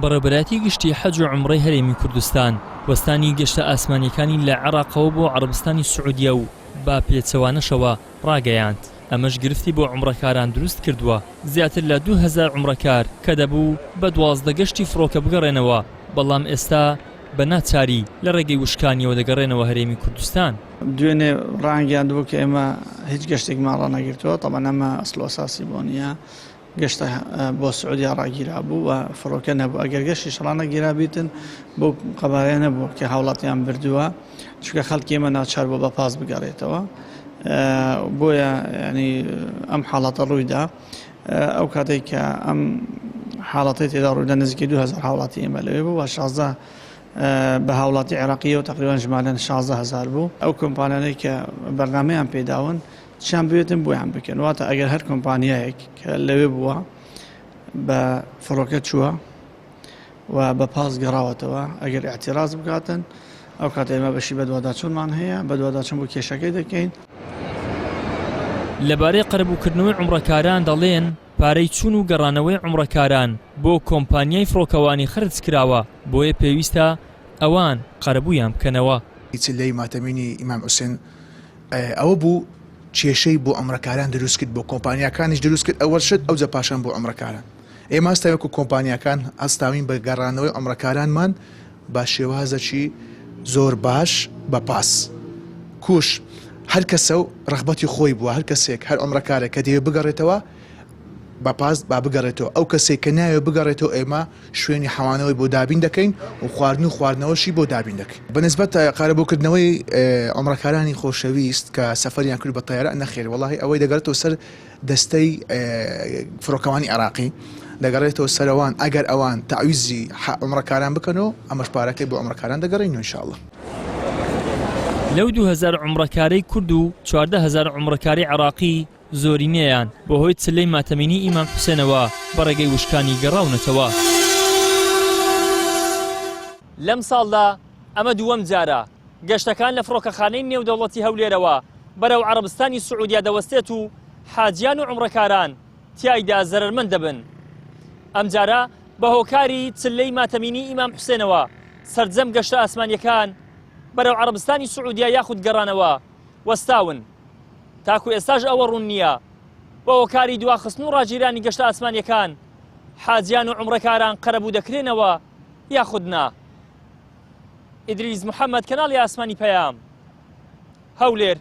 بەڕێوەبەرایەتی گشتی حەج و عومرەی هەرێمی کوردستان وەستانی گەشتە ئاسمانیەکانی لە عێراقەوە بۆ عەرەبستانی سوعودیە و با پێچەوانەشەوە ڕاگەیاند. ئەمەش گرفتی بۆ عومرەکاران دروست کردووە. زیاتر لە 2000 عومرەکار کە دەبوو بە 12 گەشتی فڕۆکە بگەڕێنەوە، بەڵام ئێستا بە ناچاری لە ڕێگەی وشکانیەوە دەگەڕێنەوە هەرێمی کوردستان. دوێنێ ڕانگەیاندبوو کە ئێمە هیچ گەشتێکمان ڕانەگرتووە، تەمەن ئەمە ئەسڵ ئەساسی بۆ نییە. گەشتە بۆ سعودیا ڕاگیرا بوو و فڕۆکە نەبوو. ئەگەر گەشتیش ڕانەگیرا بیتن بۆ قەبارەیە نەبوو کە هاوڵاتیان بردووە، چونکە خەڵکی ئێمە ناچار بۆ بە پاس بگەڕێتەوە. بۆیە ینی ئەم حاڵەتە ڕوویدا. ئەو کاتێک کە ئەم حاڵەتی تێدا ڕوویدا نزیکی 2000 هاوڵاتی ئێمە لەوێ بوو و 16 بە هاوڵاتی عێراقیەوە تقریبان ژمارەن 16000 بوو. ئەو کۆمپانیانەی کە بەرنامەیان پێداون چیان بوێتن بۆیان بکەن. واتە ئەگەر هەر کۆمپانیایەک کە لەوێ بووە بە فڕۆکە چووە و بە پاس گەڕاوەتەوە، ئەگەر ئاعتیراز بکاتن، ئەو کاتە ئێمە بەشی بە دوواداچوونمان هەیە، بە دوواداچوون بۆ کێشەکەی دەکەین. لەبارەی قەرەبووکردنەوەی عومرەکاران دەڵێن پارەی چوون و گەڕانەوەی عومرەکاران بۆ کۆمپانیای فڕۆکەوانی خرج کراوە، بۆیە پێویستە ئەوان قەرەبوویان بکەنەوە. لەی ماتەمینی ئیمام حوسێن ئەوە بوو کێشەی بۆ عومرەکاران دروست کرد، بۆ کۆمپانیەکانیش دروست کرد. ئەوە شت ئەو جەپاشان بۆ عومرەکاران. ئێمە هەستاوێک و کۆمپانیەکان هەستاوین بە گەڕانەوەی عومرەکارانمان با شێوازەکی زۆر باش بە پاس کوش. هەر کەسە و ڕغبەتی خۆی بووە، هەر کەسێک هەر عومرەکارێک کە دەیە بگەڕێتەوە بە پاس با بگەڕێتەوە. ئەو کەسێک کە ناوێ بگەڕێتەوە ئێمە شوێنی حەوانەوەی بۆ دابین دەکەین و خواردن و خواردنەوەشی بۆ دابین دەکەین. بەنسبەت قەرەبووکردنەوەی عومرەکارانی خۆشەویست کە سەفەریان کرد بە تەیارە، نەخێر، وەڵاهی ئەوەی دەگەڕێتەوە سەر دەستەی فڕۆکەوانی عێراقی، دەگەڕێتەوە سەرەوان. ئەگەر ئەوان تەعویزی عومرەکاران بکەنەوە، ئەمەش پارەکەی بۆ عومرەکاران دەگەڕێن ئینشاءڵڵا. لەو 2000 عومرەکارەی کورد و 14000 عومرەکاری عێراقی زۆرینەیان بە هۆی چلەی ماتەمینی ئیمام حوسێنەوە بە ڕێگەی وشکانی گەڕاونەتەوە. لەم ساڵدا ئەمە دووەم جارە گەشتەکان لە فڕۆکەخانەی نێودەوڵەتی هەولێرەوە بەرەو عەرەبستانی سوعودیا دەوەستێت و حاجیان و عومرەکاران تیایدا زەرمەند دەبن. ئەم جارە بە هۆکاری چلەی ماتەمینی ئیمام حوسێنەوە سەرجەم گەشتە ئاسمانیەکان بەرەو عەرەبستانی سوعودیا یاخود گەڕانەوە وەستاون. تاکو ئێستاش ئەوە ڕوون نییە بە هۆکاری دواخستن و ڕاگیرانی گەشتە ئاسمانیەکان حاجیان و عومرەکاران قەرەبوو دەکرێنەوە یاخود نا. ئیدریس محەممەد، کەناڵی ئاسمانی پەیام، هەولێر.